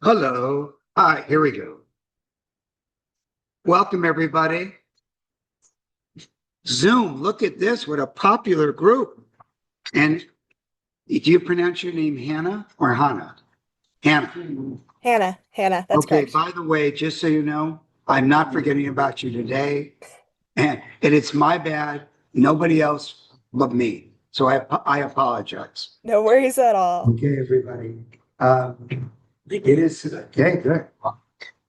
Hello, hello. Hi, here we go. Welcome, everybody. Zoom, look at this, what a popular group. And do you pronounce your name Hannah or Hannah? Hannah. Hannah, that's Okay, correct. by the way, just so you know, I'm not forgetting about you today. And it's my bad, nobody else but me. So I apologize. No worries at all. Okay, everybody. It is, okay, good.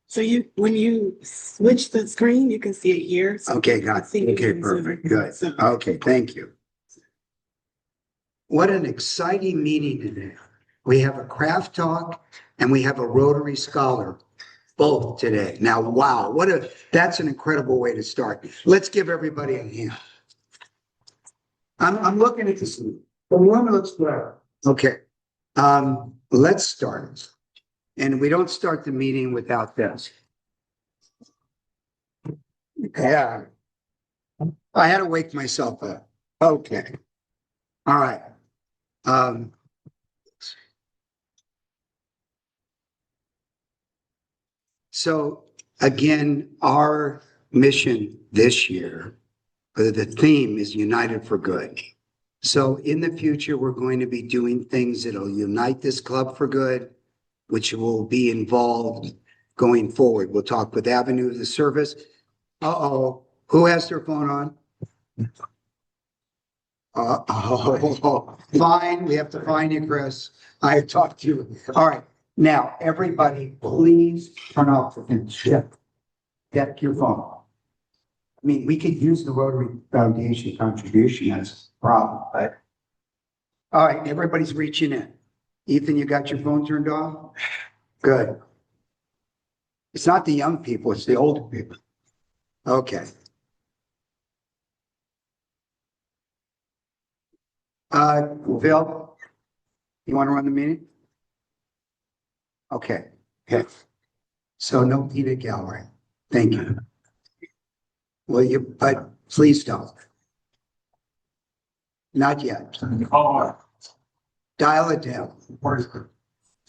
So when you switch the screen, you can see it here. So Okay, you can got see it. Okay, in Zoom. perfect, good. So- Okay, thank you. What an exciting meeting today. We have a craft talk and we have a Rotary Scholar, both today. Now, wow, that's an incredible way to start. Let's give everybody a hand. I'm looking at this. The one looks better. Okay, let's start. And we don't start the meeting without this. Yeah. I had to wake myself up. Okay. All right. So again, our mission this year, the theme is United for Good. So in the future, we're going to be doing things that'll unite this club for good, which will be involved going forward. We'll talk with Avenue of the Service. Uh-oh, who has their phone on? Fine, we have to find you, Chris. I have talked to you. All right, now, everybody, please turn off and check your phone off. I mean, we could use the Rotary Foundation contribution as a problem, but. All right, everybody's reaching in. Ethan, you got your phone turned off? Good. It's not the young people, it's the older people. Okay. Phil, you want to run the meeting? Okay. So no Peter Galway. Thank you. Will you, but please don't. Not yet. Dial it down.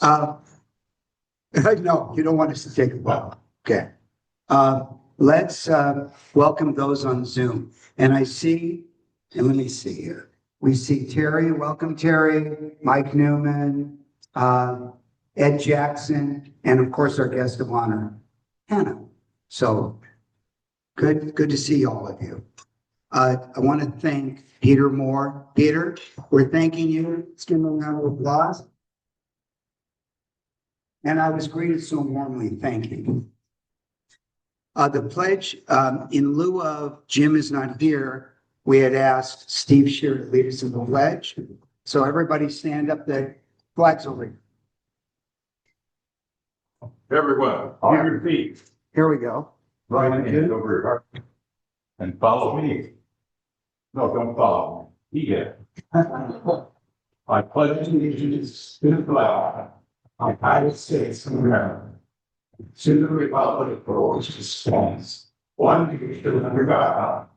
No, you don't want us to take a vote. Okay. Let's welcome those on Zoom. And I see, and let me see here. We see Terry, welcome Terry, Mike Newman, Ed Jackson, and of course our guest of honor, Hannah. So good to see all of you. I want to thank Peter Moore. Peter, we're thanking you. Let's give him a round of applause. And I was greeted so warmly. Thank you. The pledge, in lieu of Jim is not here, we had asked Steve Shear to lead us in the pledge. So everybody stand up, the flags over here. Everyone, on your feet, Here we go. right hand over your heart, and follow me. No, don't follow me. He did. I pledge allegiance to the flag of the United States of America, to the republic for which it stands, one nation under God,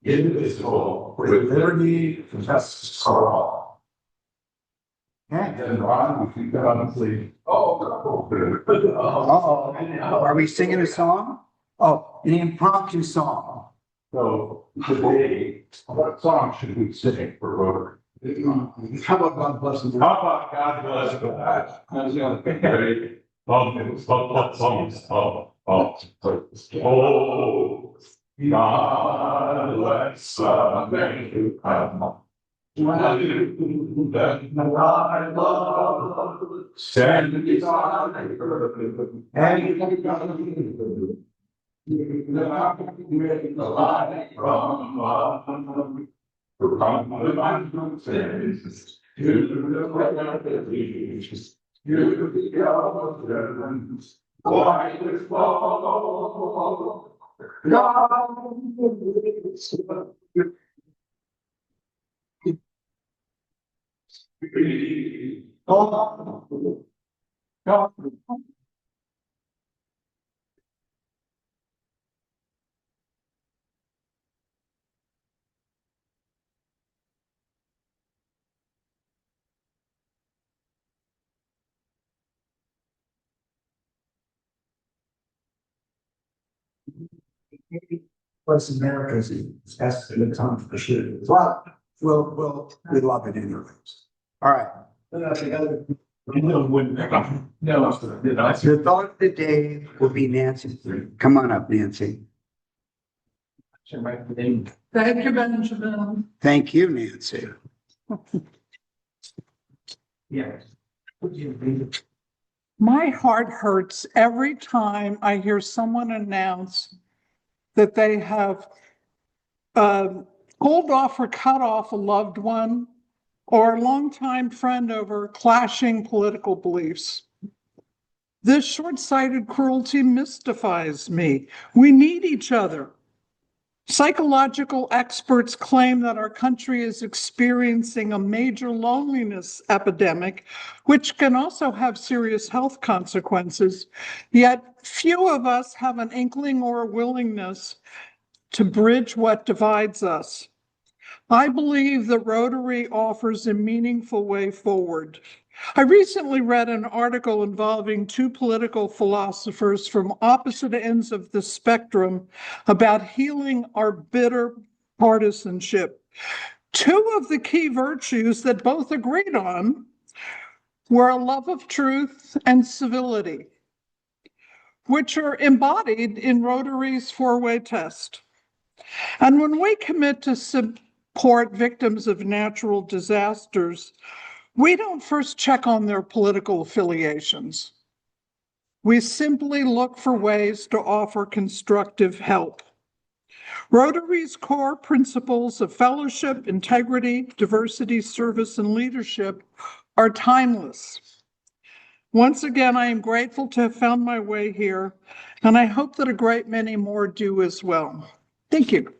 indivisible, with liberty and justice for all. And then Ron, if you come up, please. Are we singing a song? Oh, an impromptu song. So today, what song should we sing for Rotary? How about God bless the How about God bless God? I was gonna think of it. Oh, God bless America. That I love, stand beside her, and make the light from the mountains to the valleys, to the mountains, white as snow. God is God. Plus America's that's the time for sure. Well, we love it anyways. All right. No, wouldn't. No. The thought of the day will be Nancy. Come on up, Nancy. Thank you, Benjamin. Thank you, Nancy. Yes. My heart hurts every time I hear someone announce that they have pulled off or cut off a loved one or a longtime friend over clashing political beliefs. This short-sighted cruelty mystifies me. We need each other. Psychological experts claim that our country is experiencing a major loneliness epidemic, which can also have serious health consequences. Yet few of us have an inkling or a willingness to bridge what divides us. I believe that Rotary offers a meaningful way forward. I recently read an article involving two political philosophers from opposite ends of the spectrum about healing our bitter partisanship. Two of the key virtues that both agreed on were a love of truth and civility, which are embodied in Rotary's four-way test. And when we commit to support victims of natural disasters, we don't first check on their political affiliations. We simply look for ways to offer constructive help. Rotary's core principles of fellowship, integrity, diversity, service, and leadership are timeless. Once again, I am grateful to have found my way here, and I hope that a great many more do as well. Thank you.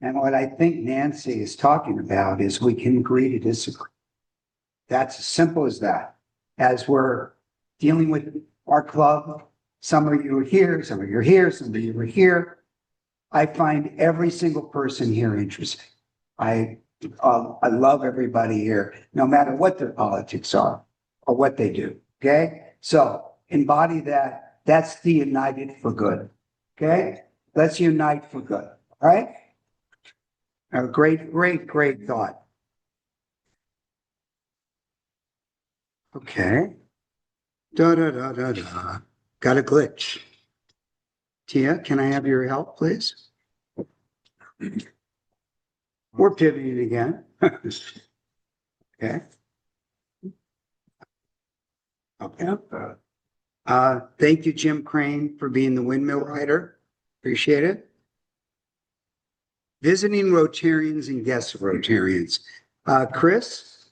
And what I think Nancy is talking about is we can agree to disagree. That's as simple as that. As we're dealing with our club, some of you are here, some of you are here, some of you are here. I find every single person here interesting. I love everybody here, no matter what their politics are or what they do. Okay, so embody that. That's the united for good. Okay, let's unite for good. All right. A great thought. Okay. Got a glitch. Tia, can I have your help, please? We're pivoting again. Okay. Okay. Thank you, Jim Crane, for being the windmill rider. Appreciate it. Visiting Rotarians and guest Rotarians. Chris,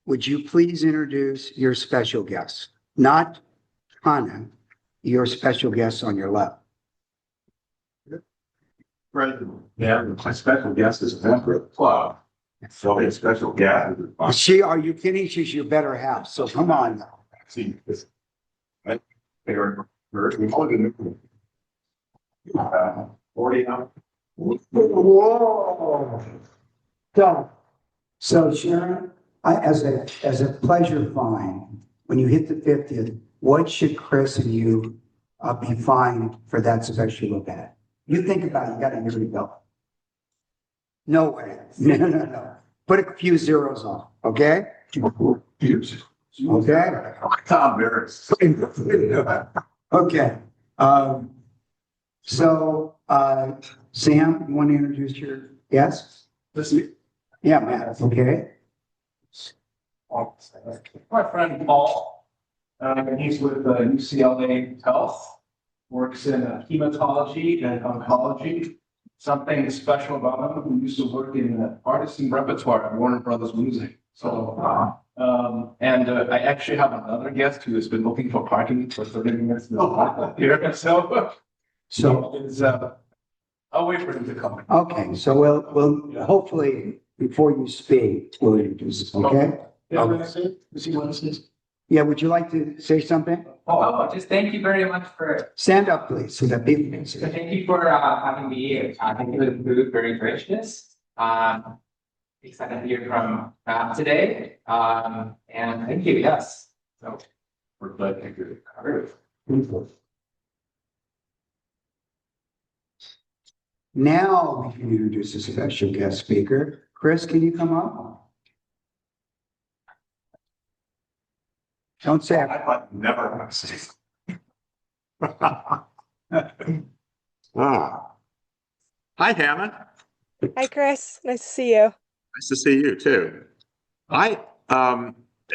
would you please introduce your special guest? Not Hannah, your special guest on your left. Right. Yeah, my special guest is a member of the club. So a special guest. Are you kidding? She's your better half. So come on now. See, this. They're 40 now. Whoa. So Sharon, as a pleasure find, when you hit the 50th, what should Chris and you be fined for that special event? You think about it, you got a year to go. No way. No. Put a few zeros on, okay? Okay? Tom Barris. Okay. Sam, you want to introduce your guest? Yeah, Matt, okay. My friend Paul, he's with UCLA Health, works in hematology and oncology. Something special about him, he used to work in the artisan repertoire at Warner Brothers Music. So, I actually have another guest who has been looking for parking for 30 minutes here. I'll wait for him to come. Okay, so we'll hopefully, before you speak, we'll introduce, okay? Yeah, would you like to say something? Oh, just thank you very much for, Stand up, please, so that people can see. thank you for having me here. Thank you for the food, very gracious. Excited to hear from Matt today. And thank you, yes. So We're glad to do it. Now we can introduce a special guest speaker. Chris, can you come up? Don't say it. I might never have seen. Ah. Hi, Hannah. Hi, Chris. Nice to see you. Nice to see you too.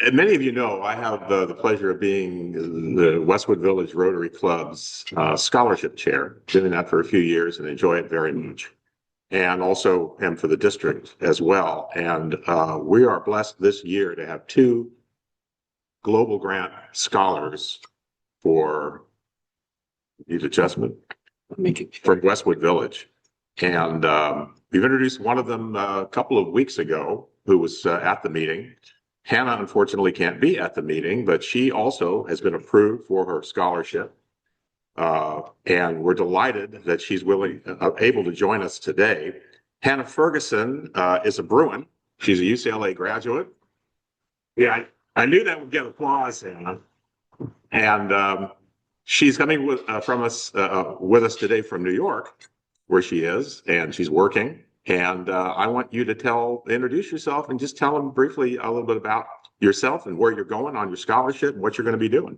And many of you know, I have the pleasure of being the Westwood Village Rotary Club's scholarship chair. Doing that for a few years and enjoy it very much. And also am for the district as well. And we are blessed this year to have 2 global grant scholars for need adjustment from Westwood Village. And we've introduced one of them a couple of weeks ago who was at the meeting. Hannah unfortunately can't be at the meeting, but she also has been approved for her scholarship. And we're delighted that she's able to join us today. Hannah Ferguson is a Bruin. She's a UCLA graduate. Yeah, I knew that would get applause, Hannah. And she's coming with us today from New York, where she is, and she's working. And I want you to introduce yourself and just tell them briefly a little bit about yourself and where you're going on your scholarship and what you're going to be doing.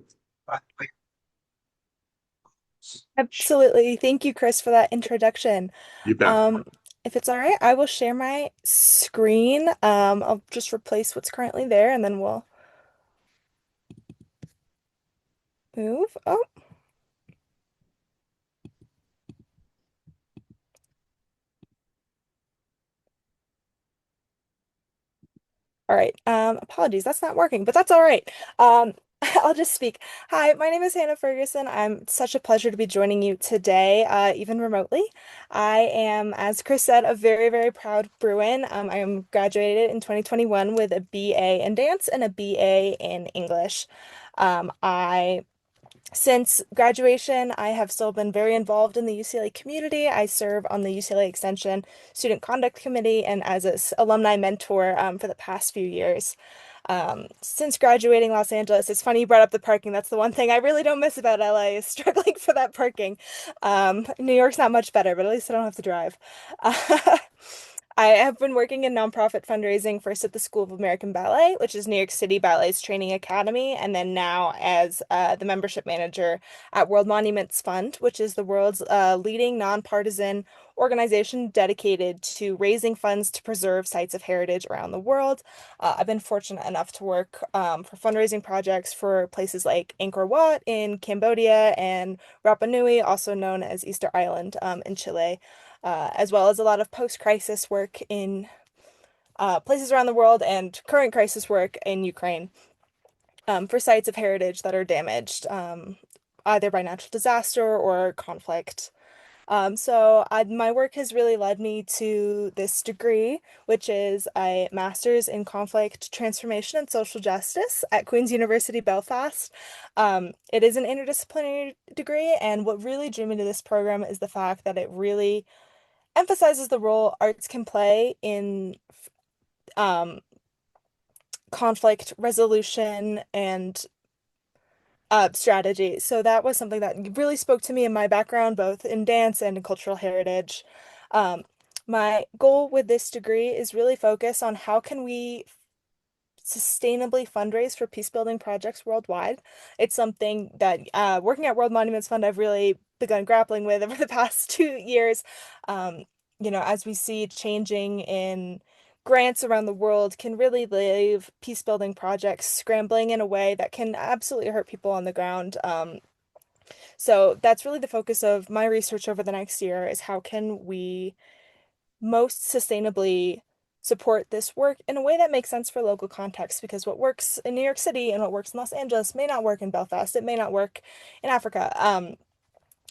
Absolutely. Thank you, Chris, for that introduction. You bet. If it's all right, I will share my screen. I'll just replace what's currently there and then we'll move. Oh, all right. Apologies, that's not working, but that's all right. I'll just speak. Hi, my name is Hannah Ferguson. I'm such a pleasure to be joining you today, even remotely. I am, as Chris said, a very, very proud Bruin. I am graduated in 2021 with a BA in dance and a BA in English. Since graduation, I have still been very involved in the UCLA community. I serve on the UCLA Extension Student Conduct Committee and as an alumni mentor for the past few years. Since graduating Los Angeles, it's funny you brought up the parking. That's the one thing I really don't miss about LA is struggling for that parking. New York's not much better, but at least I don't have to drive. I have been working in nonprofit fundraising first at the School of American Ballet, which is New York City Ballet's training academy, and then now as the membership manager at World Monuments Fund, which is the world's leading nonpartisan organization dedicated to raising funds to preserve sites of heritage around the world. I've been fortunate enough to work for fundraising projects for places like Angkor Wat in Cambodia and Rapa Nui, also known as Easter Island in Chile. As well as a lot of post-crisis work in places around the world and current crisis work in Ukraine for sites of heritage that are damaged either by natural disaster or conflict. My work has really led me to this degree, which is a master's in conflict transformation and social justice at Queen's University Belfast. It is an interdisciplinary degree, and what really drew me to this program is the fact that it really emphasizes the role arts can play in conflict resolution and strategy. So that was something that really spoke to me in my background, both in dance and in cultural heritage. My goal with this degree is really focus on how can we sustainably fundraise for peacebuilding projects worldwide. It's something that working at World Monuments Fund, I've really begun grappling with over the past 2 years. As we see changing in grants around the world can really leave peacebuilding projects scrambling in a way that can absolutely hurt people on the ground. So that's really the focus of my research over the next year is how can we most sustainably support this work in a way that makes sense for local context, because what works in New York City and what works in Los Angeles may not work in Belfast. It may not work in Africa.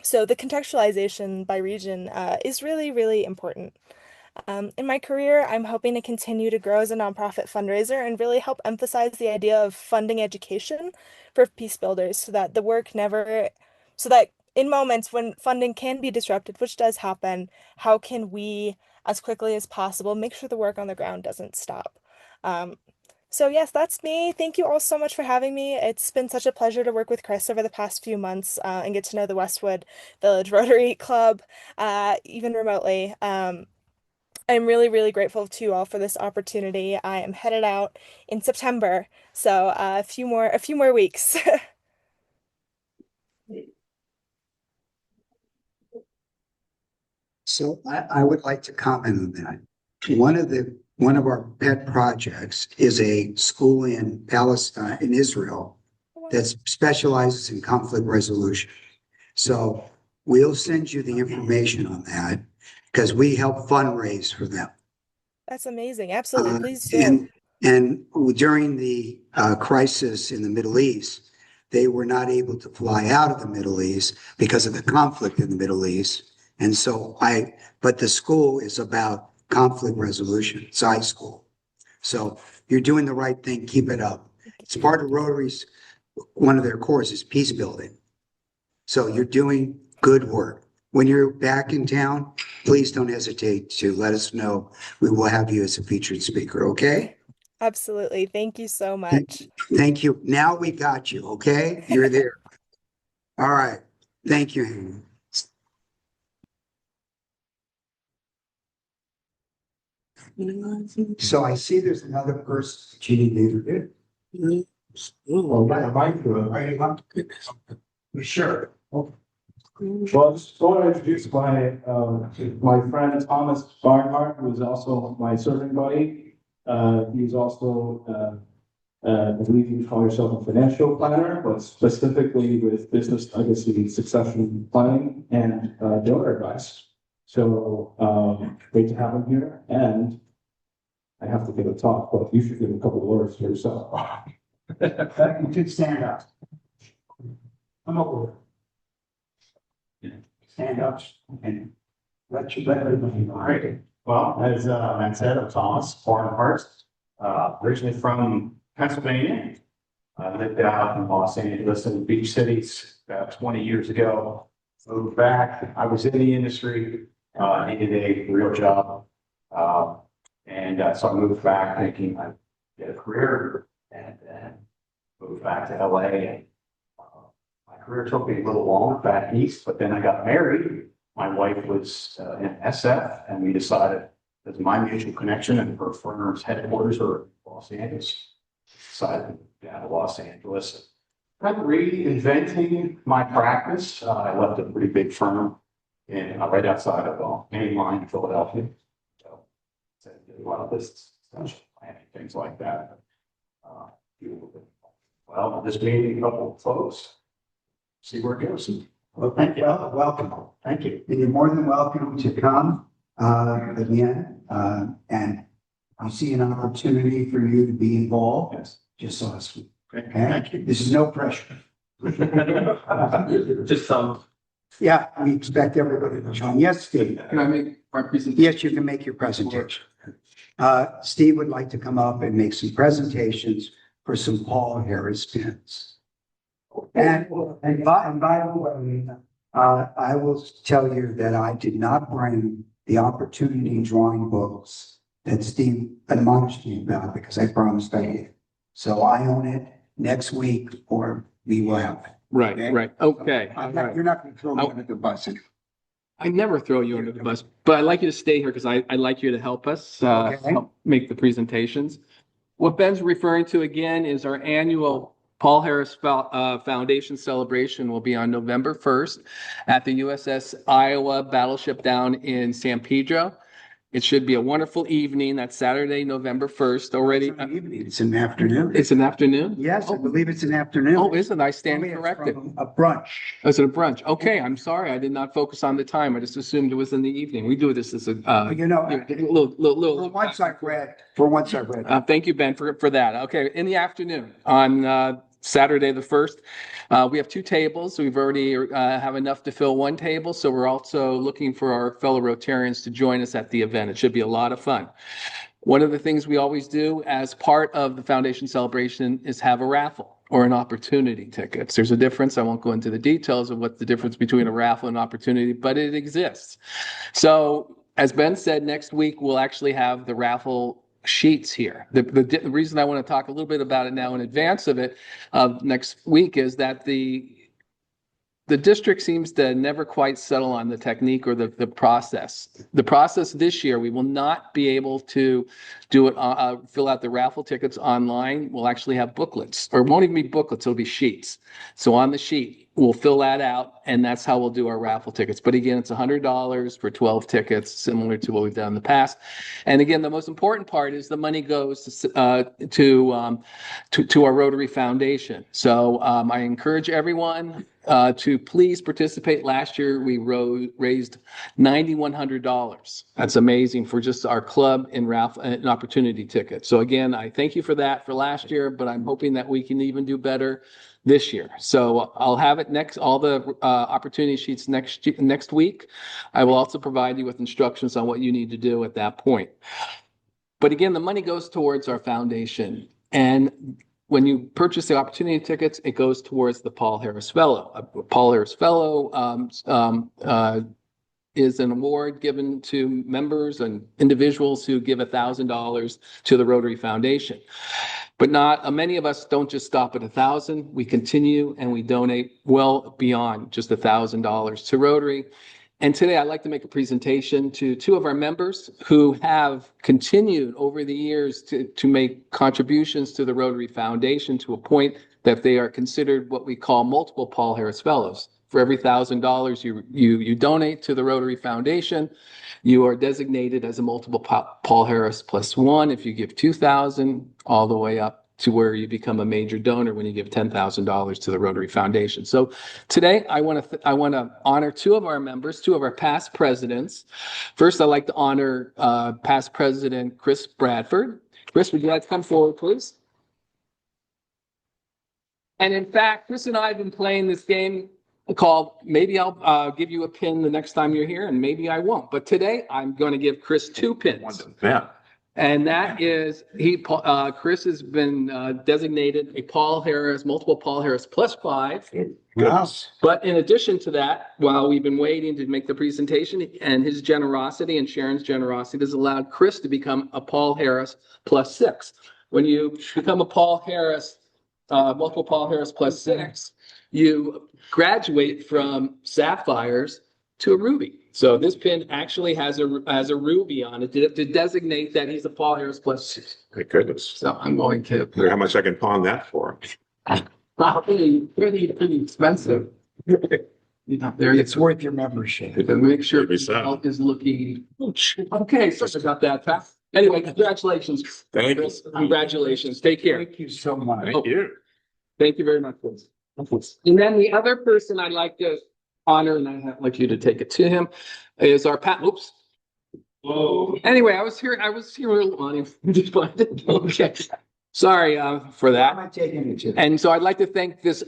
So the contextualization by region is really, really important. In my career, I'm hoping to continue to grow as a nonprofit fundraiser and really help emphasize the idea of funding education for peace builders so that so that in moments when funding can be disrupted, which does happen, how can we, as quickly as possible, make sure the work on the ground doesn't stop? So yes, that's me. Thank you all so much for having me. It's been such a pleasure to work with Chris over the past few months and get to know the Westwood Village Rotary Club, even remotely. I'm really, really grateful to you all for this opportunity. I am headed out in September, so a few more weeks. So I would like to comment on that. One of our pet projects is a school in Palestine, in Israel, that specializes in conflict resolution. So we'll send you the information on that because we help fundraise for them. That's amazing. Absolutely. Uh, Please do. and during the crisis in the Middle East, they were not able to fly out of the Middle East because of the conflict in the Middle East. And so but the school is about conflict resolution. It's high school. So you're doing the right thing. Keep it up. It's part of Rotary's, one of their cores is peace building. So you're doing good work. When you're back in town, please don't hesitate to let us know. We will have you as a featured speaker, okay? Absolutely. Thank you so much. Thank you. Now we got you, okay? You're there. All right. Thank you, Hannah. So I see there's another person that you need to introduce. Well, Mike, Are you sure? Well, just want to introduce my friend Thomas Barnhart, who is also my serving buddy. He's also, I believe you call yourself a financial planner, but specifically with business legacy succession planning and donor advice. So great to have him here, and I have to give a talk, but you should give a couple of words to yourself. You should stand up. Come over. Stand up and let everybody know. All right. Well, as Matt said, I'm Thomas Barnhart, originally from Pennsylvania. I lived out in Los Angeles and Beach Cities about 20 years ago. Moved back. I was in the industry, needed a real job. So I moved back thinking I'd get a career and then moved back to LA. And my career took me a little long back east, but then I got married. My wife was in SF, and we decided that my mutual connection and her firm's headquarters are in Los Angeles. Decided to move down to Los Angeles. I'm reinventing my practice. I left a pretty big firm in right outside of mainline Philadelphia. So did a lot of business, planning, things like that. Well, just meeting a couple of folks, see where it goes. Well, thank you. Welcome. Thank you. And you're more than welcome to come again. And I see an opportunity for you to be involved. Yes. Just so us. Okay. Thank you. This is no pressure. Just some. Yeah, we expect everybody to join. Yes, Steve. Can I make my presentation? Yes, you can make your presentation. Steve would like to come up and make some presentations for some Paul Harris pins. And by the way, I will tell you that I did not bring the opportunity drawing books that Steve admonished me about because I promised I did. So I own it next week or we will have it. Right, Okay. right. Okay. All right. You're not going to throw me under the bus. I never throw you under the bus, but I'd like you to stay here because I'd like you to help us Okay. help make the presentations. What Ben's referring to again is our annual Paul Harris Foundation celebration will be on November 1st at the USS Iowa Battleship down in San Pedro. It should be a wonderful evening. That's Saturday, November 1st already. It's an afternoon. It's an afternoon? Yes, I believe it's an afternoon. Oh, is it? I stand Oh, yeah, corrected. from a brunch. Oh, is it a brunch? Okay, I'm sorry. I did not focus on the time. I just assumed it was in the evening. We do this as a, You know, little. for once I've read. Thank you, Ben, for that. Okay, in the afternoon on Saturday the 1st, we have 2 tables. We've already have enough to fill 1 table, so we're also looking for our fellow Rotarians to join us at the event. It should be a lot of fun. One of the things we always do as part of the foundation celebration is have a raffle or an opportunity tickets. There's a difference. I won't go into the details of what the difference between a raffle and opportunity, but it exists. So as Ben said, next week we'll actually have the raffle sheets here. The reason I want to talk a little bit about it now in advance of it, next week, is that the district seems to never quite settle on the technique or the process. The process this year, we will not be able to do it, fill out the raffle tickets online. We'll actually have booklets, or it won't even be booklets, it'll be sheets. So on the sheet, we'll fill that out, and that's how we'll do our raffle tickets. But again, it's $100 for 12 tickets, similar to what we've done in the past. And again, the most important part is the money goes to our Rotary Foundation. So I encourage everyone to please participate. Last year, we raised $9,100. That's amazing for just our club and raffle and opportunity tickets. So again, I thank you for that for last year, but I'm hoping that we can even do better this year. So I'll have it next, all the opportunity sheets next week. I will also provide you with instructions on what you need to do at that point. But again, the money goes towards our foundation. And when you purchase the opportunity tickets, it goes towards the Paul Harris Fellow. Paul Harris Fellow is an award given to members and individuals who give $1,000 to the Rotary Foundation. But many of us don't just stop at 1,000. We continue and we donate well beyond just $1,000 to Rotary. And today I'd like to make a presentation to two of our members who have continued over the years to make contributions to the Rotary Foundation to a point that they are considered what we call multiple Paul Harris Fellows. For every $1,000 you donate to the Rotary Foundation, you are designated as a multiple Paul Harris +1 if you give $2,000, all the way up to where you become a major donor when you give $10,000 to the Rotary Foundation. So today I want to honor two of our members, two of our past presidents. First, I'd like to honor past President Chris Bradford. Chris, would you like to come forward, please? And in fact, Chris and I have been playing this game called Maybe I'll give you a pin the next time you're here, and maybe I won't. But today I'm going to give Chris 2 pins. Yeah. And that is, Chris has been designated a Paul Harris, multiple Paul Harris +5. Wow. But in addition to that, while we've been waiting to make the presentation, and his generosity and Sharon's generosity has allowed Chris to become a Paul Harris +6. When you become a Paul Harris, multiple Paul Harris +6, you graduate from sapphires to a ruby. So this pin actually has a ruby on it to designate that he's a Paul Harris +6. Thank goodness. So I'm going to. Wonder how much I can pawn that for. Probably pretty expensive. You know, there It's worth your membership. to make sure Maybe so. health is looking. Okay, sorry about that, Pat. Anyway, congratulations. Thank you. Chris. Congratulations. Take care. Thank you so much. Thank you. Thank you very much, Chris. And then the other person I'd like to honor, and I'd like you to take it to him, is our Pat. Oops. Whoa. Anyway, I was here a little on Okay. Sorry for Am that. I taking it to? And so I'd like to thank this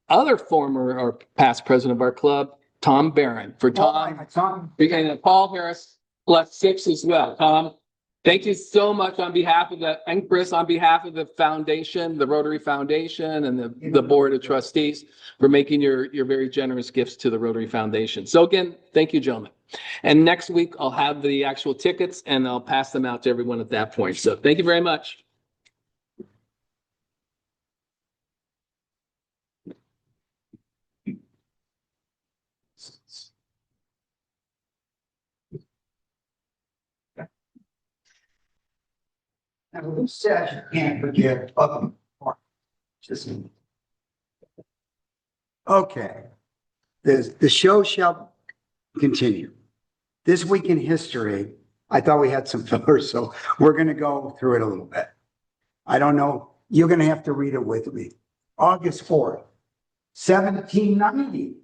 other former or past president of our club, Tom Barron, for Tom. becoming a Paul Harris +6 as well. Tom, thank you so much on behalf of and Chris, on behalf of the foundation, the Rotary Foundation, and the Board of Trustees for making your very generous gifts to the Rotary Foundation. So again, thank you, gentlemen. And next week, I'll have the actual tickets and I'll pass them out to everyone at that point. So thank you very much. Now, who says you can't forgive other people? Just. Okay. The show shall continue. This week in history, I thought we had some fillers, so we're going to go through it a little bit. I don't know. You're going to have to read it with me. August 4th, 1790.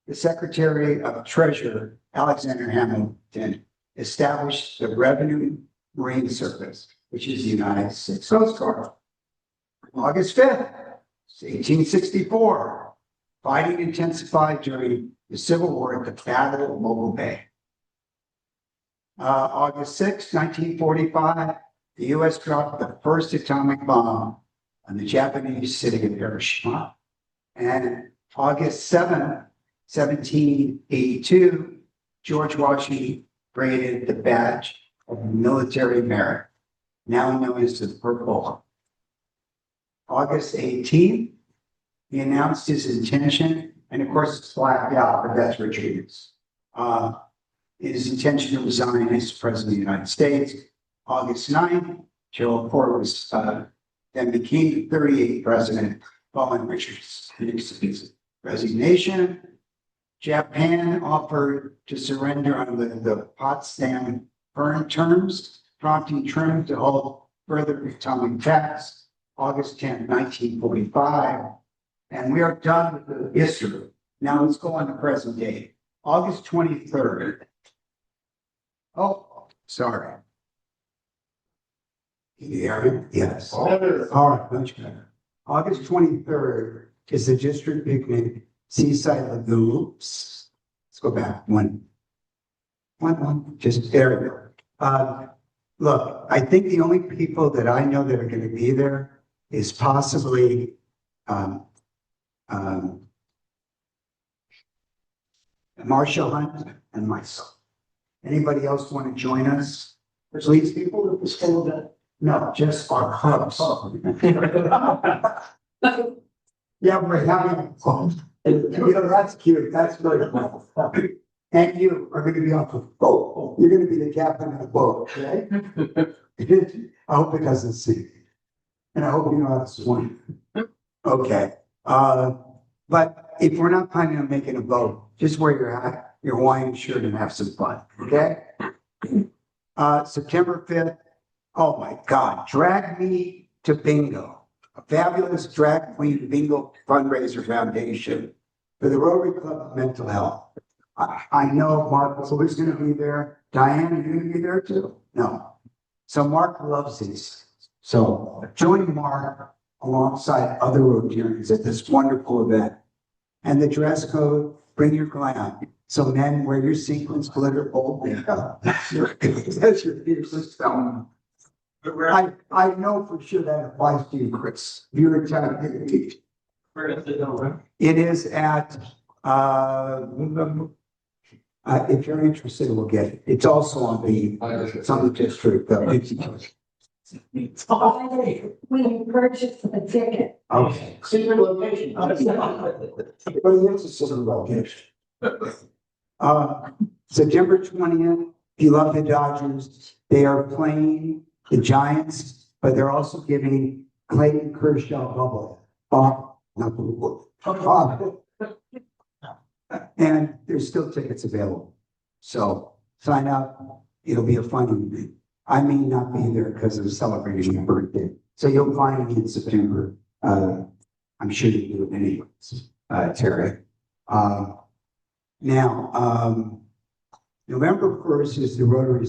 The Secretary of Treasury, Alexander Hamilton, established the Revenue Marine Service, which is the United States Coast Guard. August 5th, 1864, fighting intensified during the Civil War at the Battle of Mobile Bay. August 6, 1945, the U.S. dropped the first atomic bomb on the Japanese city of Hiroshima. And August 7, 1782, George Washington created the Badge of Military Merit. now known as the Purple Heart. August 18th, he announced his intention, and of course it's blacked out, but that's Richard is. His intention to resign as President of the United States. August 9th, Gerald Ford was, then became the 38th president following Richard's resignation. Japan offered to surrender on the Potsdam Perm terms, prompting Trump to halt further atomic attacks. August 10th, 1945. And we are done with the history. Now let's go on to present day. August 23rd. Oh, sorry. Can you hear me? Yes. All right, much better. August 23rd is the district picnic Seaside Lagoon. Oops. Let's go back one. Just there we go. Look, I think the only people that I know that are going to be there is possibly Marshall Hunt and myself. Anybody else want to join us? Please, people at the school that no, just our clubs. Yeah, we're having fun. You know, that's cute. That's really cool. And you are going to be on the boat. You're going to be the captain of the boat, okay? I hope it doesn't sink. And I hope you know how to swim. Okay. But if we're not planning on making a boat, just wear your hat, your Hawaiian shirt, and have some fun, okay? September 5th. Oh my God, Drag Me to Bingo, a fabulous drag queen bingo fundraiser foundation for the Rotary Club of Mental Health. I know Mark was always going to be there. Diane, are you going to be there too? No. So Mark loves these. So join Mark alongside other Rotarians at this wonderful event. And the dress code, bring your glam. So men, wear your sequins, glitter, bold makeup. That's your fiercest self. I know for sure that applies to you, Chris. You're a Italian. It is at, if you're interested, we'll get it. It's also on it's on the district. We purchased a ticket. Okay. Secret location. But it's a secret location. September 20th, if you love the Dodgers, they are playing the Giants, but they're also giving Clayton Kershaw bubble. Not bubble. And there's still tickets available. So sign up. It'll be a fun evening. I may not be there because of celebrating my birthday. So you'll find me in September. I'm sure you do it anyways, Terry. Now, November 1st is the Rotary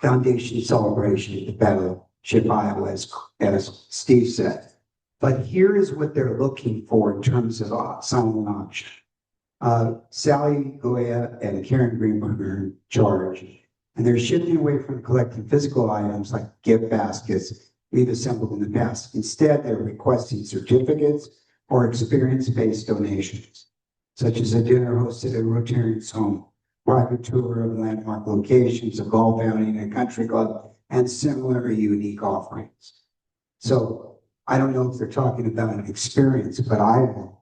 Foundation celebration at the Battleship, Iowa, as Steve said. But here is what they're looking for in terms of silent auction. Sally Goya and Karen Greenberg are in charge, and they're shifting away from collecting physical items like gift baskets we've assembled in the past. Instead, they're requesting certificates or experience-based donations, such as a dinner hosted at a Rotarian's home, private tour of landmark locations, a golf outing, a country club, and similar unique offerings. So I don't know if they're talking about an experience, but I will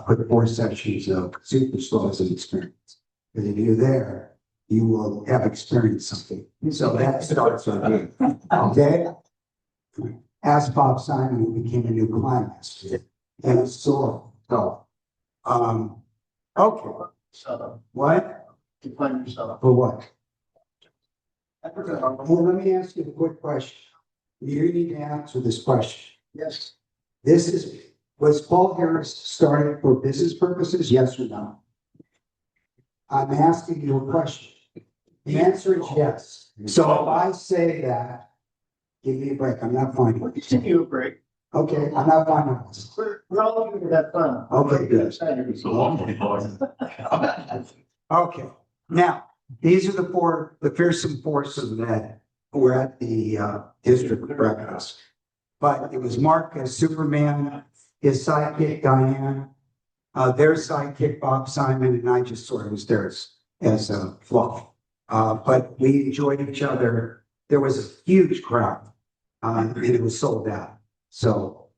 put 4 sessions of super slow as an experience. Because if you're there, you will have experienced something. So that starts on you. Okay? Ask Bob Simon, who became a new climax. And so, okay. What? Define yourself. For what? Well, let me ask you a quick question. You need to answer this question. Yes. Was Paul Harris started for business purposes? Yes or no? I'm asking you a question. The answer is yes. So if I say that, give me a break. I'm not finding We'll it. give you a break. Okay, I'm not finding this. We're all here to have fun. Okay, good. Okay, now, these are the fearsome forces that were at the district breakfast. But it was Mark as Superman, his sidekick Diane, their sidekick Bob Simon, and I just sort of was there as fluff. But we enjoyed each other. There was a huge crowd. and it was sold out. So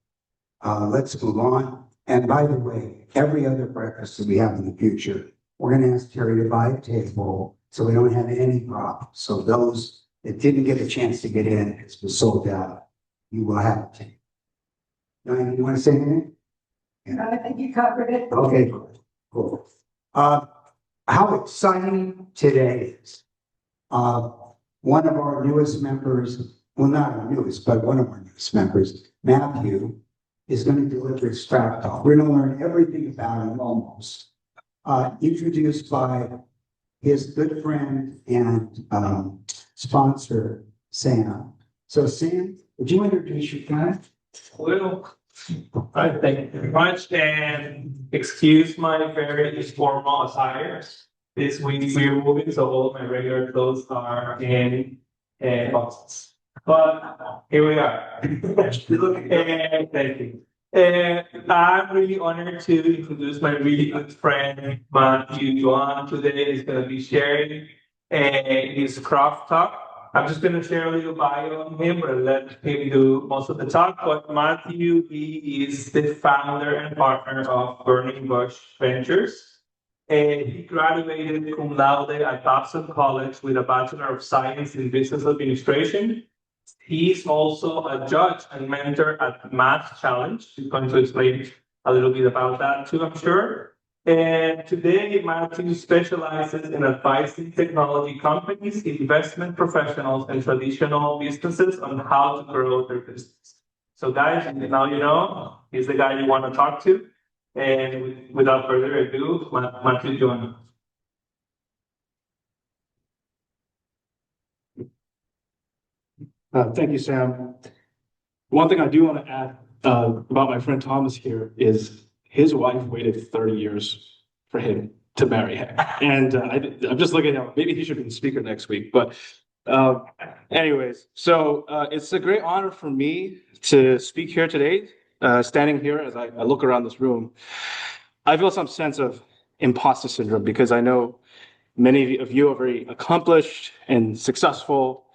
let's move on. And by the way, every other breakfast that we have in the future, we're gonna ask Terry to buy a table so we don't have any problems. So those that didn't get a chance to get in, because it was sold out, you will have a table. Diane, you want to say anything? I think you covered it. Okay, cool. How exciting today is. One of our newest members, well, not our newest, but one of our newest members, Matthew, is going to deliver his track talk. We're going to learn everything about him almost. Introduced by his good friend and sponsor, Sam. So Sam, would you introduce your friend? Well, I thank you very much and excuse my very informal attire. This week we're moving, so all of my regular clothes are in boxes. But here we are. Thank you. I'm really honored to introduce my really good friend Matthew Juan. Today is going to be sharing his craft talk. I'm just going to share a little bio on him, but let him do most of the talk. But Matthew, he is the founder and partner of Burning Bush Ventures. And he graduated cum laude at Babson College with a Bachelor of Science in Business Administration. He's also a judge and mentor at Math Challenge. He's going to explain a little bit about that too, I'm sure. And today, Matthew specializes in advising technology companies, investment professionals, and traditional businesses on how to grow their business. So guys, now you know, he's the guy you want to talk to. And without further ado, Matthew Juan. Thank you, Sam. One thing I do want to add about my friend Thomas here is his wife waited 30 years for him to marry her. And I'm just looking at him, maybe he should be the speaker next week. But anyways, so it's a great honor for me to speak here today. Standing here as I look around this room, I feel some sense of imposter syndrome because I know many of you are very accomplished and successful.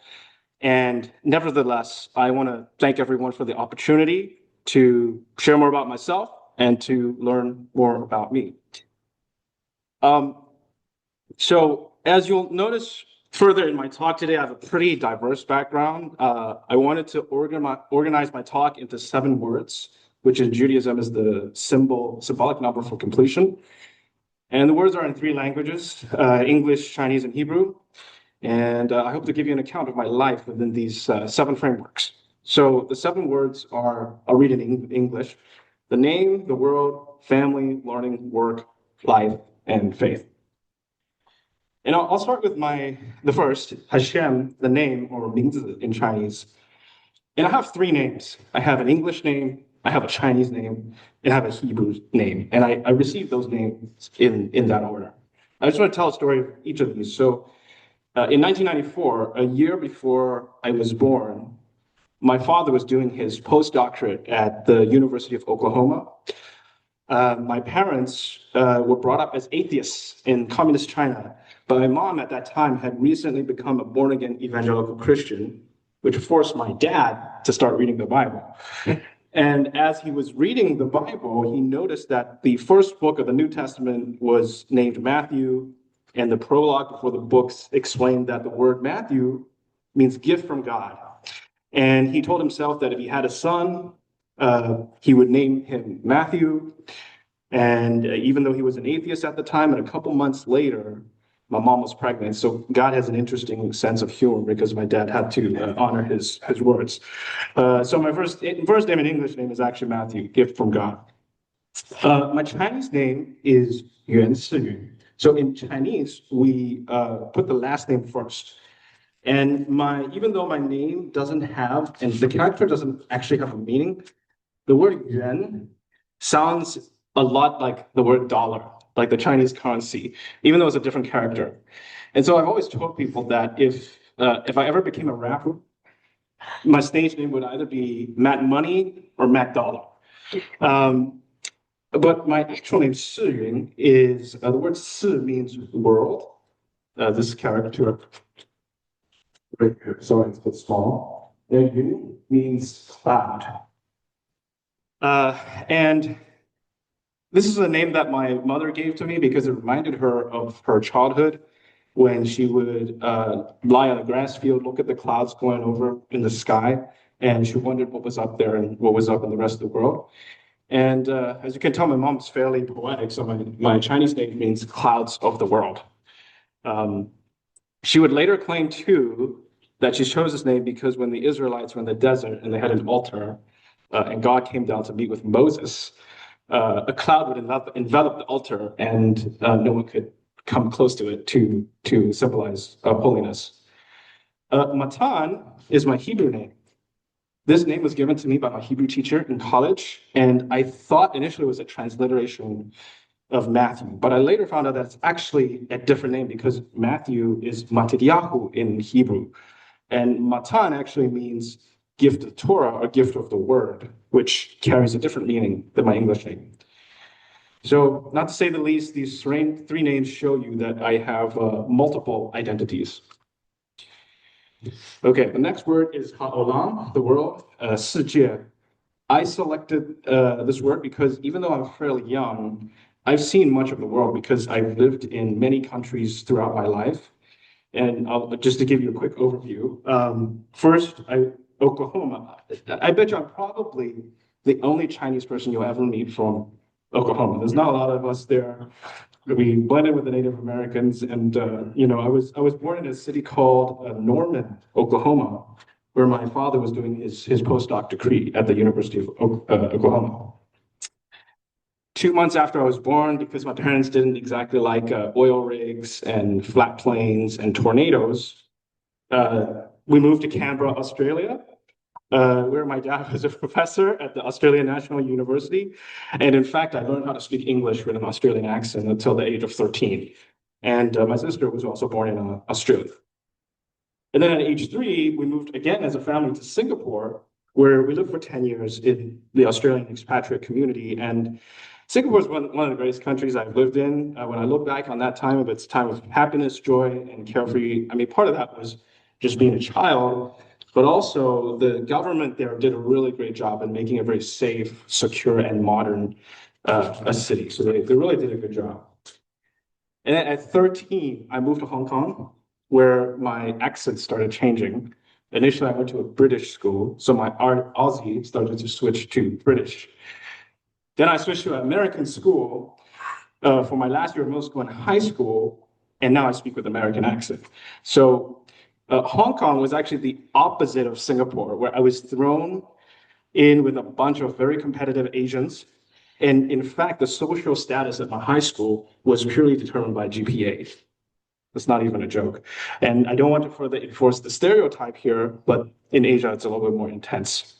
And nevertheless, I want to thank everyone for the opportunity to share more about myself and to learn more about me. So as you'll notice further in my talk today, I have a pretty diverse background. I wanted to organize my talk into 7 words, which in Judaism is the symbolic number for completion. And the words are in 3 languages, English, Chinese, and Hebrew. And I hope to give you an account of my life within these 7 frameworks. So the 7 words are, I'll read in English: the name, the world, family, learning, work, life, and faith. And I'll start with the first, Hashem, the name, or 名字 in Chinese. And I have 3 names. I have an English name, I have a Chinese name, and I have a Hebrew name. And I received those names in that order. I just want to tell a story of each of these. So in 1994, a year before I was born, my father was doing his postdoctorate at the University of Oklahoma. My parents were brought up as atheists in communist China, but my mom at that time had recently become a born-again evangelical Christian, which forced my dad to start reading the Bible. And as he was reading the Bible, he noticed that the first book of the New Testament was named Matthew, and the prologue before the books explained that the word Matthew means gift from God. And he told himself that if he had a son, he would name him Matthew. And even though he was an atheist at the time, and a couple months later, my mom was pregnant. So God has an interesting sense of humor because my dad had to honor his words. So my first name in English name is actually Matthew, gift from God. My Chinese name is Yuan Siyun. So in Chinese, we put the last name first. And even though my name doesn't have, and the character doesn't actually have a meaning, the word yuan sounds a lot like the word dollar, like the Chinese currency, even though it's a different character. And so I've always told people that if I ever became a rapper, my stage name would either be Matt Money or Matt Dollar. But my actual name, Siyun, is the word Si means world. This character right here, sorry, it's a bit small. Yu means cloud. And this is a name that my mother gave to me because it reminded her of her childhood when she would lie on a grass field, look at the clouds going over in the sky, and she wondered what was up there and what was up in the rest of the world. And as you can tell, my mom's fairly poetic, so my Chinese name means clouds of the world. She would later claim, too, that she chose this name because when the Israelites were in the desert and they had an altar, and God came down to meet with Moses, a cloud would envelop the altar, and no one could come close to it to symbolize holiness. Matan is my Hebrew name. This name was given to me by my Hebrew teacher in college, and I thought initially it was a transliteration of Matthew, but I later found out that it's actually a different name because Matthew is Matidyahu in Hebrew, and Matan actually means gift of Torah or gift of the word, which carries a different meaning than my English name. So, not to say the least, these three names show you that I have multiple identities. Okay, the next word is ha'olam, the world, 世界. I selected this word because even though I'm fairly young, I've seen much of the world because I've lived in many countries throughout my life. And just to give you a quick overview, first, Oklahoma. I bet you I'm probably the only Chinese person you'll ever meet from Oklahoma. There's not a lot of us there. We blended with the Native Americans, and I was born in a city called Norman, Oklahoma, where my father was doing his postdoc degree at the University of Oklahoma. 2 months after I was born, because my parents didn't exactly like oil rigs and flat plains and tornadoes, we moved to Canberra, Australia, where my dad was a professor at the Australian National University. And in fact, I learned how to speak English with an Australian accent until the age of 13. And my sister was also born in Australia. And then at age 3, we moved again as a family to Singapore, where we lived for 10 years in the Australian expatriate community. And Singapore is one of the greatest countries I've lived in. When I look back on that time, it's a time of happiness, joy, and carefree. I mean, part of that was just being a child, but also the government there did a really great job in making a very safe, secure, and modern a city. So they really did a good job. And then at 13, I moved to Hong Kong, where my accent started changing. Initially, I went to a British school, so my Aussie started to switch to British. Then I switched to an American school for my last year of middle school and high school, and now I speak with American accent. So Hong Kong was actually the opposite of Singapore, where I was thrown in with a bunch of very competitive Asians. And in fact, the social status at my high school was purely determined by GPA. That's not even a joke. And I don't want to further enforce the stereotype here, but in Asia, it's a little bit more intense.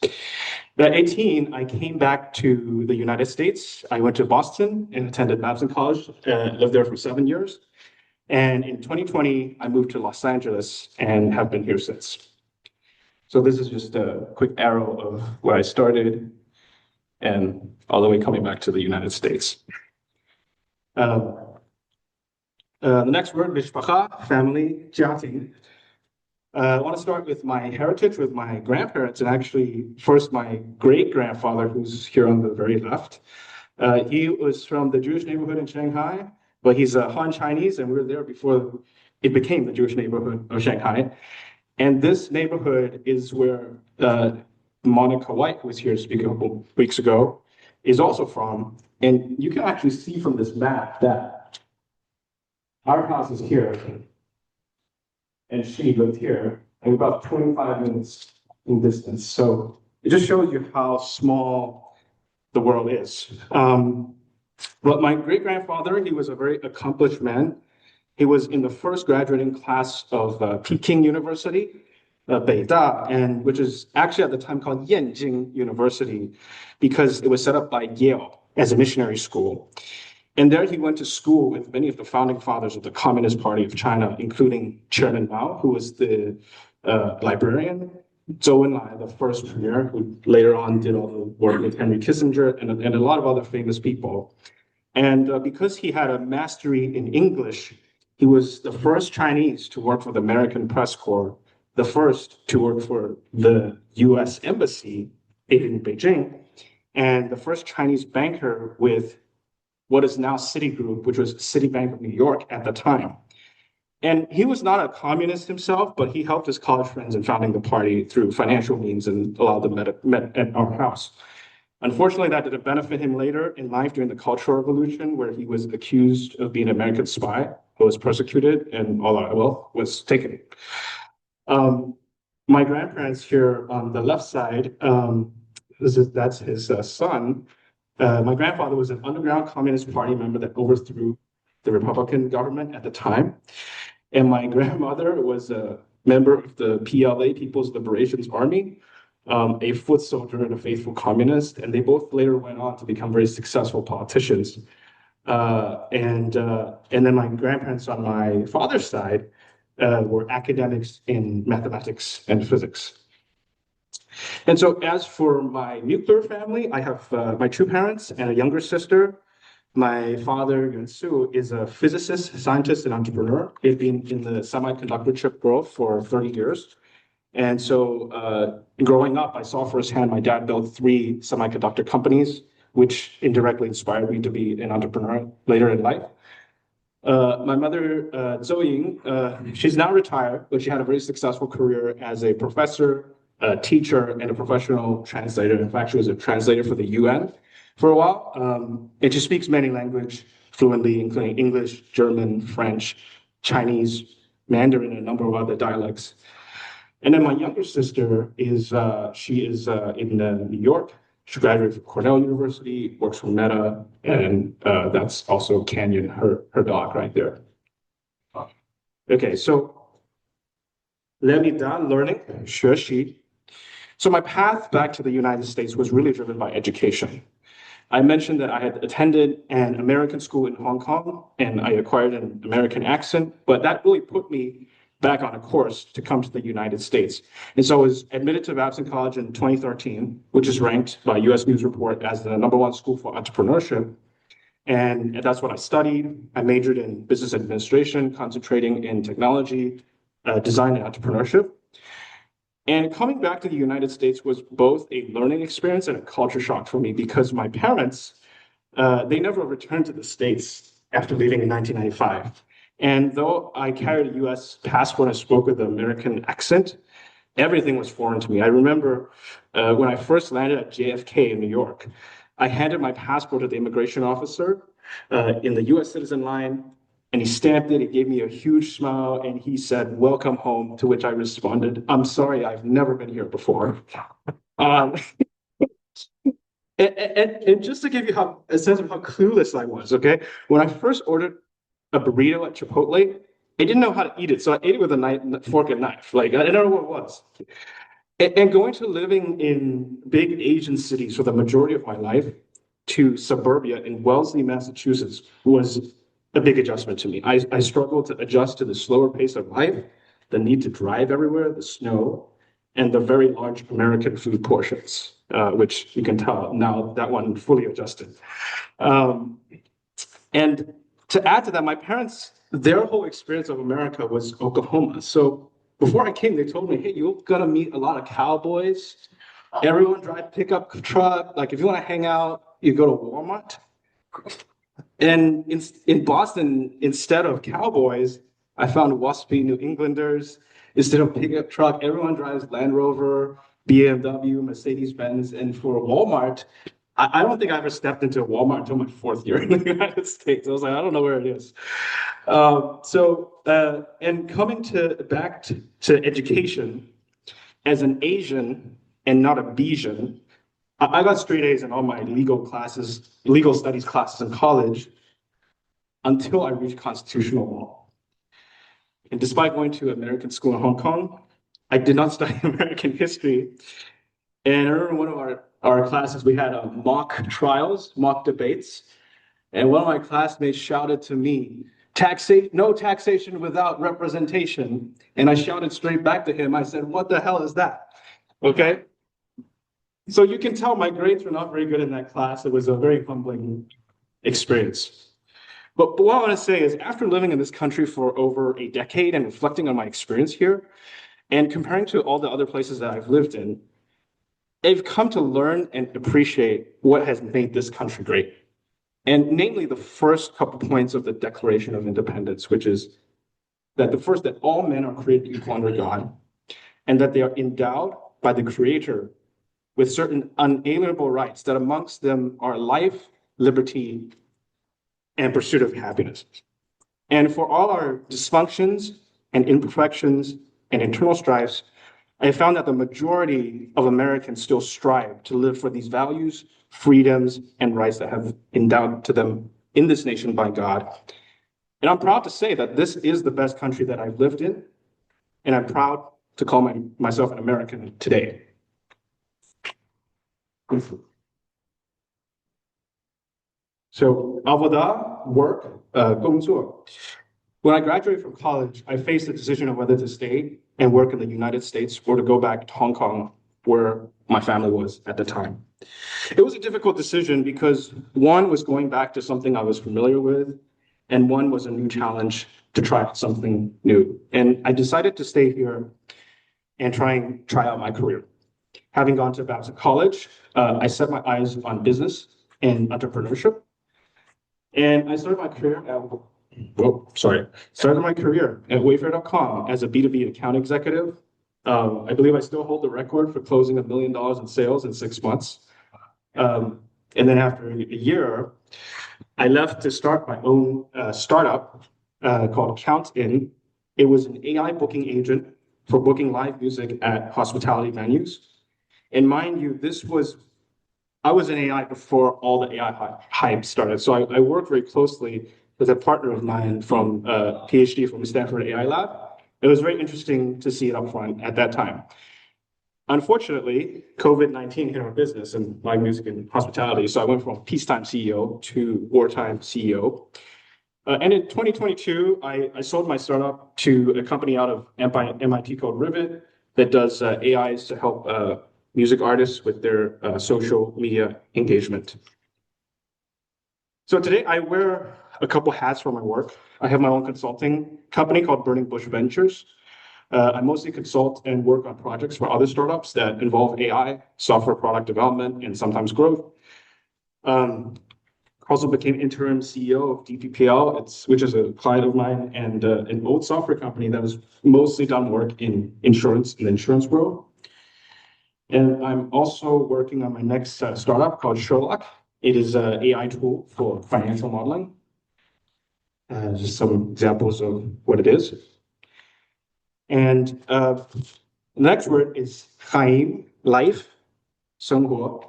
At 18, I came back to the United States. I went to Boston and attended Babson College, lived there for 7 years. And in 2020, I moved to Los Angeles and have been here since. So this is just a quick arrow of where I started and all the way coming back to the United States. The next word, mishpacha, family, 家庭. I want to start with my heritage, with my grandparents, and actually first my great-grandfather, who's here on the very left. He was from the Jewish neighborhood in Shanghai, but he's a Han Chinese, and we were there before it became the Jewish neighborhood of Shanghai. And this neighborhood is where Monica White, who was here speaking a couple weeks ago, is also from. And you can actually see from this map that our house is here, and she lived here, and about 25 minutes in distance. So it just shows you how small the world is. But my great-grandfather, he was a very accomplished man. He was in the first graduating class of Peking University, Beida, and which is actually at the time called Yanjing University, because it was set up by Yale as a missionary school. And there he went to school with many of the founding fathers of the Communist Party of China, including Chairman Mao, who was the librarian, Zhou Enlai, the first premier, who later on did all the work with Henry Kissinger and a lot of other famous people. And because he had a mastery in English, he was the first Chinese to work for the American Press Corps the first to work for the US Embassy in Beijing, and the first Chinese banker with what is now Citigroup, which was Citibank of New York at the time. And he was not a communist himself, but he helped his college friends in founding the party through financial means, and a lot of them met at our house. Unfortunately, that didn't benefit him later in life during the Cultural Revolution, where he was accused of being an American spy, who was persecuted, and all our wealth was taken. My grandparents here on the left side, that's his son. My grandfather was an underground Communist Party member that overthrew the Republican government at the time. And my grandmother was a member of the PLA, People's Liberations Army, a foot soldier and a faithful communist. And they both later went on to become very successful politicians. And then my grandparents on my father's side were academics in mathematics and physics. And so as for my nuclear family, I have my two parents and a younger sister. My father, Yunsu, is a physicist, scientist, and entrepreneur. He's been in the semiconductor chip world for 30 years. And so growing up, I saw firsthand my dad build 3 semiconductor companies, which indirectly inspired me to be an entrepreneur later in life. My mother, Zhou Ying, she's now retired, but she had a very successful career as a professor, a teacher, and a professional translator. In fact, she was a translator for the UN for a while. And she speaks many languages fluently, including English, German, French, Chinese, Mandarin, and a number of other dialects. And then my younger sister is, she is in New York. She graduated from Cornell University, works for Meta, and that's also Canyon, her dog right there. Okay, so let me done learning, 学习. So my path back to the United States was really driven by education. I mentioned that I had attended an American school in Hong Kong, and I acquired an American accent, but that really put me back on a course to come to the United States. And so I was admitted to Babson College in 2013, which is ranked by US News Report as the #1 school for entrepreneurship. And that's what I studied. I majored in business administration, concentrating in technology, design, and entrepreneurship. And coming back to the United States was both a learning experience and a culture shock for me, because my parents, they never returned to the States after leaving in 1995. And though I carried a US passport and spoke with an American accent, everything was foreign to me. I remember when I first landed at JFK in New York, I handed my passport to the immigration officer in the US citizen line, and he stamped it. He gave me a huge smile, and he said, "Welcome home," to which I responded, "I'm sorry, I've never been here before." And just to give you a sense of how clueless I was, okay? When I first ordered a burrito at Chipotle, I didn't know how to eat it, so I ate it with a fork and knife. Like, I didn't know what it was. And going to living in big Asian cities for the majority of my life to suburbia in Wellesley, Massachusetts was a big adjustment to me. I struggled to adjust to the slower pace of life, the need to drive everywhere, the snow, and the very large American food portions, which you can tell now that one fully adjusted. And to add to that, my parents, their whole experience of America was Oklahoma. So before I came, they told me, "Hey, you're gonna meet a lot of cowboys. Everyone drive pickup truck. Like, if you want to hang out, you go to Walmart." And in Boston, instead of cowboys, I found waspy New Englanders. Instead of pickup truck, everyone drives Land Rover, BMW, Mercedes-Benz. And for Walmart, I don't think I ever stepped into a Walmart until my 4th year in the United States. I was like, I don't know where it is. And coming back to education, as an Asian and not a Bijan, I got straight A's in all my legal studies classes in college until I reached constitutional law. And despite going to American school in Hong Kong, I did not study American history. And I remember one of our classes, we had mock trials, mock debates. And one of my classmates shouted to me, no taxation without representation. And I shouted straight back to him. I said, "What the hell is that?" Okay? So you can tell my grades were not very good in that class. It was a very humbling experience. But what I want to say is, after living in this country for over a decade and reflecting on my experience here, And comparing to all the other places that I've lived in, I've come to learn and appreciate what has made this country great. And namely, the first couple points of the Declaration of Independence, which is that that all men are created equal under God, and that they are endowed by the Creator with certain unalienable rights, that amongst them are life, liberty, and pursuit of happiness. And for all our dysfunctions and imperfections and internal strifes, I found that the majority of Americans still strive to live for these values, freedoms, and rights that have endowed to them in this nation by God. And I'm proud to say that this is the best country that I've lived in, and I'm proud to call myself an American today. So, avodah, work, 工作. When I graduated from college, I faced the decision of whether to stay and work in the United States or to go back to Hong Kong, where my family was at the time. It was a difficult decision because one was going back to something I was familiar with, and one was a new challenge to try something new. And I decided to stay here and try out my career. Having gone to Babson College, I set my eyes on business and entrepreneurship. And I started my career at Wayfair.com as a B2B account executive. I believe I still hold the record for closing $1 million in sales in 6 months. And then after a year, I left to start my own startup called CountIn. It was an AI booking agent for booking live music at hospitality venues. And mind you, I was in AI before all the AI hype started. So I worked very closely with a partner of mine from PhD from Stanford AI Lab. It was very interesting to see it up front at that time. Unfortunately, COVID-19 hit our business in live music and hospitality. So I went from peacetime CEO to wartime CEO. And in 2022, I sold my startup to a company out of MIT called Rivet that does AIs to help music artists with their social media engagement. So today I wear a couple hats for my work. I have my own consulting company called Burning Bush Ventures. I mostly consult and work on projects for other startups that involve AI, software product development, and sometimes growth. Also became interim CEO of DPPL, which is a client of mine, and an old software company that has mostly done work in insurance and insurance world. And I'm also working on my next startup called Sherlock. It is an AI tool for financial modeling. Just some examples of what it is. And the next word is Chaim, life, 生活.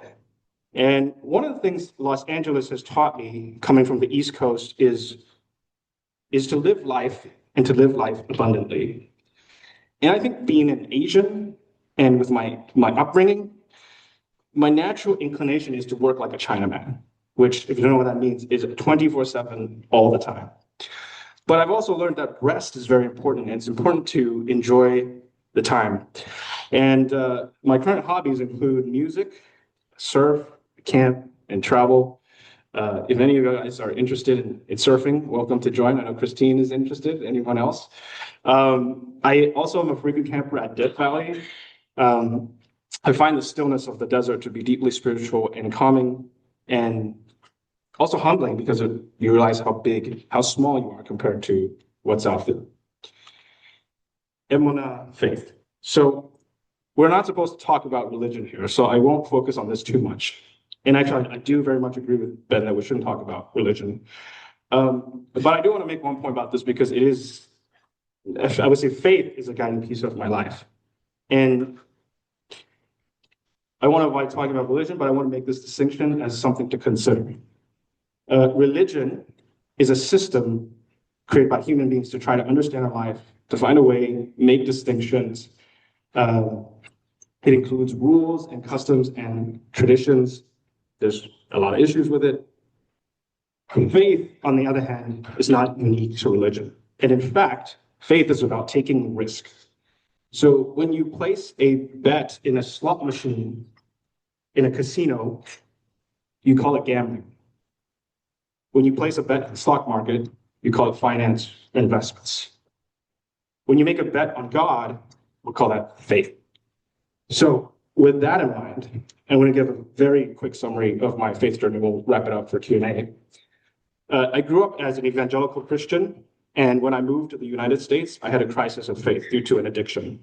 And one of the things Los Angeles has taught me, coming from the East Coast, is to live life and to live life abundantly. And I think being an Asian and with my upbringing, my natural inclination is to work like a Chinaman, which, if you don't know what that means, is 24/7 all the time. But I've also learned that rest is very important, and it's important to enjoy the time. And my current hobbies include music, surf, camp, and travel. If any of you guys are interested in surfing, welcome to join. I know Christine is interested. Anyone else? I also am a frequent camper at Death Valley. I find the stillness of the desert to be deeply spiritual and calming, and also humbling because you realize how small you are compared to what's out there. Emunah, faith. So we're not supposed to talk about religion here, so I won't focus on this too much. And actually, I do very much agree with Ben that we shouldn't talk about religion. But I do want to make one point about this because it is, I would say faith is a guiding piece of my life. And I want to avoid talking about religion, but I want to make this distinction as something to consider. Religion is a system created by human beings to try to understand our life, to find a way, make distinctions. It includes rules and customs and traditions. There's a lot of issues with it. Faith, on the other hand, is not unique to religion. And in fact, faith is about taking risk. So when you place a bet in a slot machine in a casino, you call it gambling. When you place a bet in the stock market, you call it finance investments. When you make a bet on God, we'll call that faith. So with that in mind, I'm going to give a very quick summary of my faith journey. We'll wrap it up for Q&A. I grew up as an evangelical Christian, and when I moved to the United States, I had a crisis of faith due to an addiction.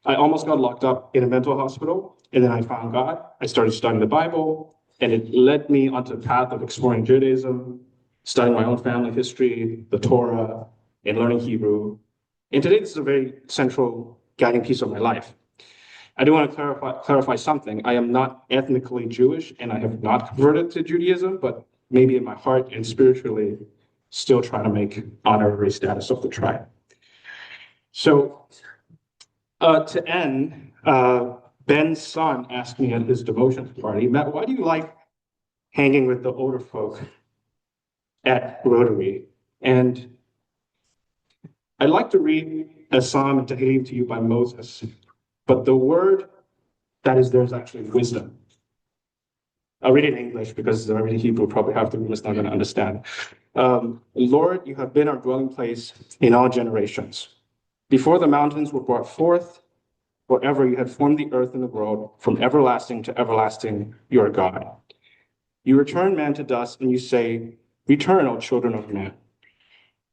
I almost got locked up in a mental hospital, and then I found God. I started studying the Bible, and it led me onto the path of exploring Judaism, studying my own family history, the Torah, and learning Hebrew. And today, this is a very central guiding piece of my life. I do want to clarify something. I am not ethnically Jewish, and I have not converted to Judaism, but maybe in my heart and spiritually, still trying to make honorary status of the tribe. So to end, Ben's son asked me at his devotions party, Matt, why do you like hanging with the older folk at Rotary? And I'd like to read a psalm in Tehillim to you by Moses, but the word that is there is actually wisdom. I'll read it in English because every Hebrew probably half the room is not going to understand. Lord, you have been our dwelling place in all generations. Before the mountains were brought forth, forever you had formed the earth and the world, from everlasting to everlasting, you are God. You return man to dust, and you say, return, O children of men.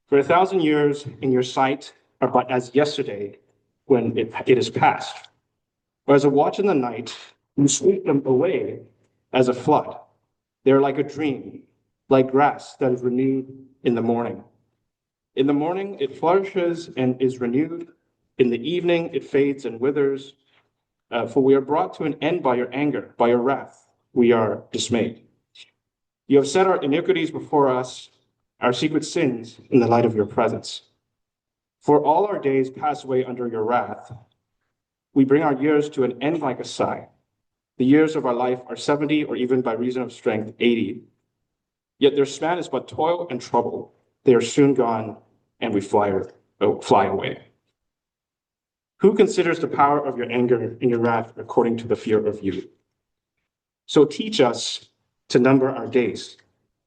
For 1,000 years in your sight are but as yesterday when it is past. Or as a watch in the night, you sweep them away as a flood. They are like a dream, like grass that is renewed in the morning. In the morning, it flourishes and is renewed. In the evening, it fades and withers. For we are brought to an end by your anger, by your wrath. We are dismayed. You have set our iniquities before us, our secret sins in the light of your presence. For all our days pass away under your wrath. We bring our years to an end like a sigh. The years of our life are 70, or even by reason of strength, 80. Yet their span is but toil and trouble. They are soon gone, and we fly away. Who considers the power of your anger and your wrath according to the fear of you? So teach us to number our days,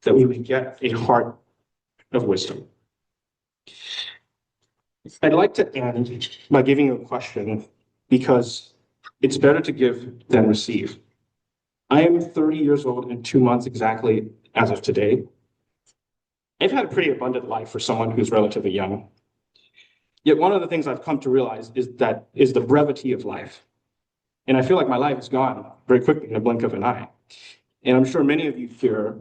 that we would get a heart of wisdom. I'd like to end by giving you a question, because it's better to give than receive. I am 30 years old in 2 months exactly as of today. I've had a pretty abundant life for someone who's relatively young. Yet one of the things I've come to realize is the brevity of life. And I feel like my life is gone very quickly in a blink of an eye. And I'm sure many of you here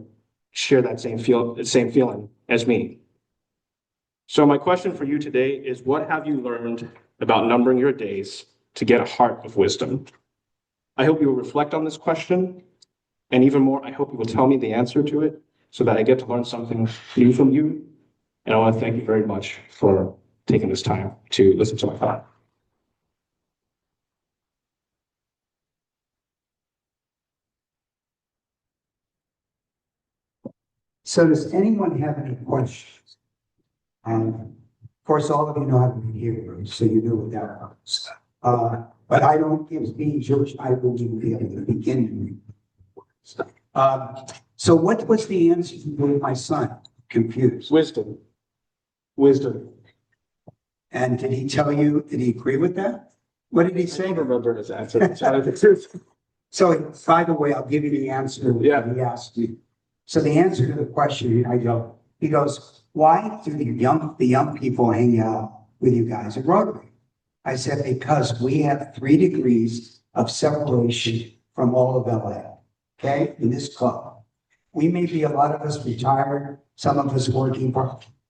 share that same feeling as me. So my question for you today is, what have you learned about numbering your days to get a heart of wisdom? I hope you will reflect on this question. And even more, I hope you will tell me the answer to it so that I get to learn something new from you. And I want to thank you very much for taking this time to listen to my thought. So does anyone have any questions? Of course, all of you know how to read Hebrew, so you know what that was. But I don't, being Jewish, I wouldn't be able to begin to read. So what was the answer to my son? Confused. Wisdom. And did he tell you, did he agree with that? What did he say? I don't remember his answer. So, by the way, I'll give you the answer Yeah. he asked me. So the answer to the question, he goes, why do the young people hang out with you guys at Rotary? I said, because we have 3 degrees of separation from all of LA, okay, in this club. We may be, a lot of us retired, some of us working,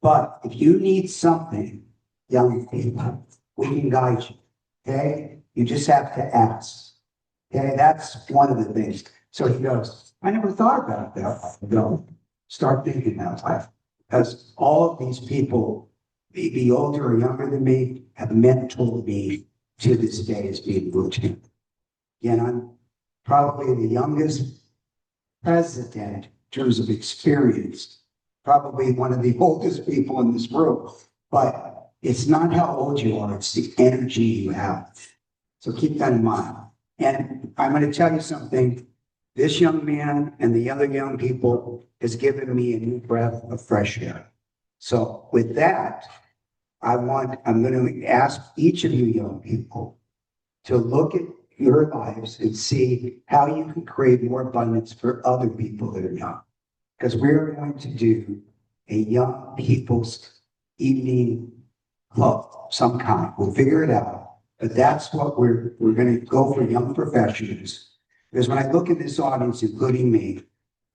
but if you need something, young people, we can guide you, okay? You just have to ask, okay? That's one of the things. So he goes, I never thought about that. I go, start thinking that way. Because all of these people, be older or younger than me, have mentored me to this day as being routine. Again, I'm probably the youngest president in terms of experience, probably one of the oldest people in this room, but it's not how old you are, it's the energy you have. So keep that in mind. And I'm going to tell you something. This young man and the other young people has given me a new breath of fresh air. So with that, I'm going to ask each of you young people to look at your lives and see how you can create more abundance for other people that are young. Because we're going to do a young people's evening club of some kind. We'll figure it out. But that's what we're going to go for young professionals. Because when I look at this audience, including me,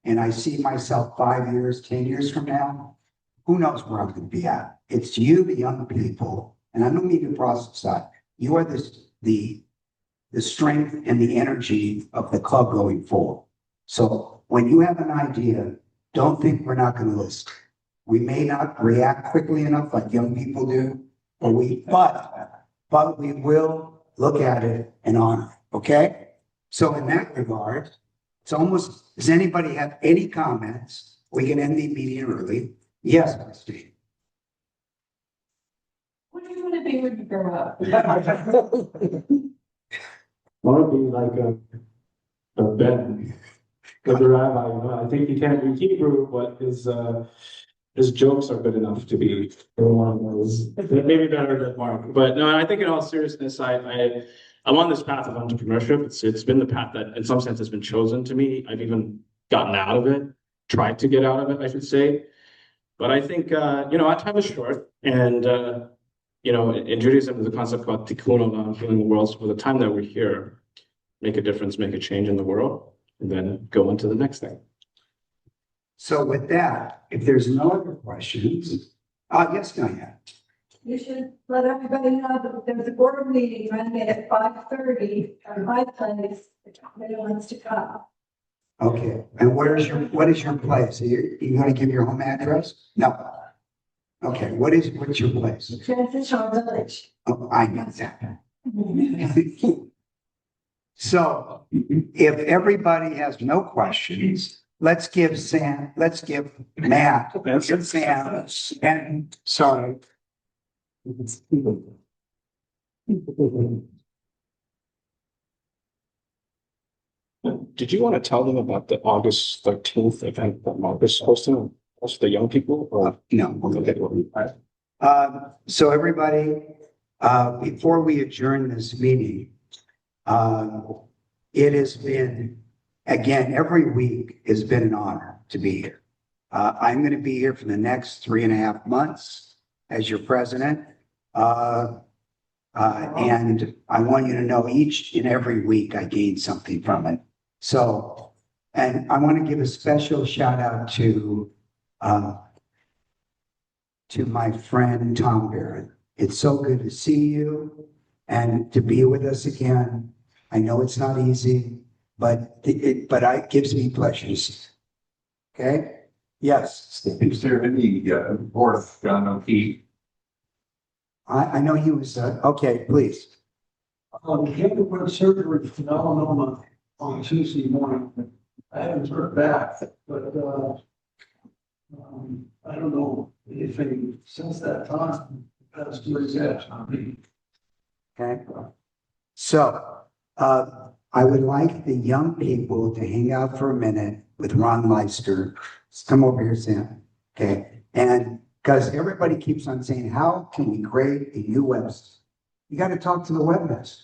and I see myself 5 years, 10 years from now, who knows where I'm going to be at? It's you, the young people, and I don't mean to prophesy. You are the strength and the energy of the club going forward. So when you have an idea, don't think we're not going to listen. We may not react quickly enough like young people do, but we will look at it and honor it, okay? So in that regard, it's almost, does anybody have any comments? We can end the meeting early. Yes, Christine. What do you want to be when you grow up? Want to be like a Ben, like a rabbi. You know? I think he can't read Hebrew, but his jokes are good enough to be one of those. Maybe better than Mark. But no, I think in all seriousness, I'm on this path of entrepreneurship. It's been the path that, in some sense, has been chosen to me. I've even gotten out of it, tried to get out of it, I should say. But I think our time is short, and in Judaism, there's a concept called tikkun olam, healing the world. So for the time that we're here, make a difference, make a change in the world, and then go into the next thing. So with that, if there's no other questions, yes, Diane. You should let everybody know that there's a board meeting running at 5:30 at my place, if anybody wants to come. Okay, and what is your place? Are you going to give your home address? No. Okay, what's your place? Transitional Village. Oh, I know that. So if everybody has no questions, let's give Matt, Sam, and sorry. Did you want to tell them about the August 13th event that Mark is hosting? Also the young people? Or? No. Okay. So everybody, before we adjourn this meeting, it has been, again, every week has been an honor to be here. I'm going to be here for the next 3.5 months as your president. And I want you to know each and every week I gain something from it. So, and I want to give a special shout out to my friend Tom Barrett. It's so good to see you and to be with us again. I know it's not easy, but it gives me pleasure. Okay? Yes, Steve. Is there any fourth John O'Keefe? I know he was, okay, please. He had to put surgery for melanoma on Tuesday morning. I haven't heard back, but I don't know anything since that time. That's too exact on me. Okay. So, I would like the young people to hang out for a minute with Ron Leister. Come over here, Sam. Okay. And because everybody keeps on saying, how can we create a new website? You got to talk to the webmaster.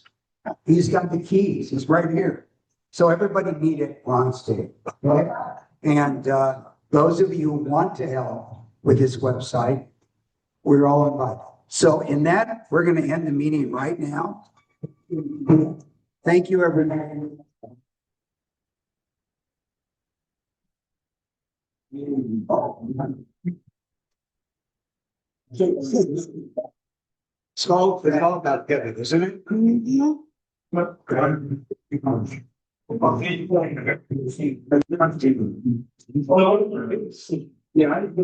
He's got the keys. He's right here. So everybody meet at Ron's table. Okay? And those of you who want to help with this website, we're all invited. So in that, we're going to end the meeting right now. Thank you, everybody. It's all about Kevin, isn't it? Yeah, I think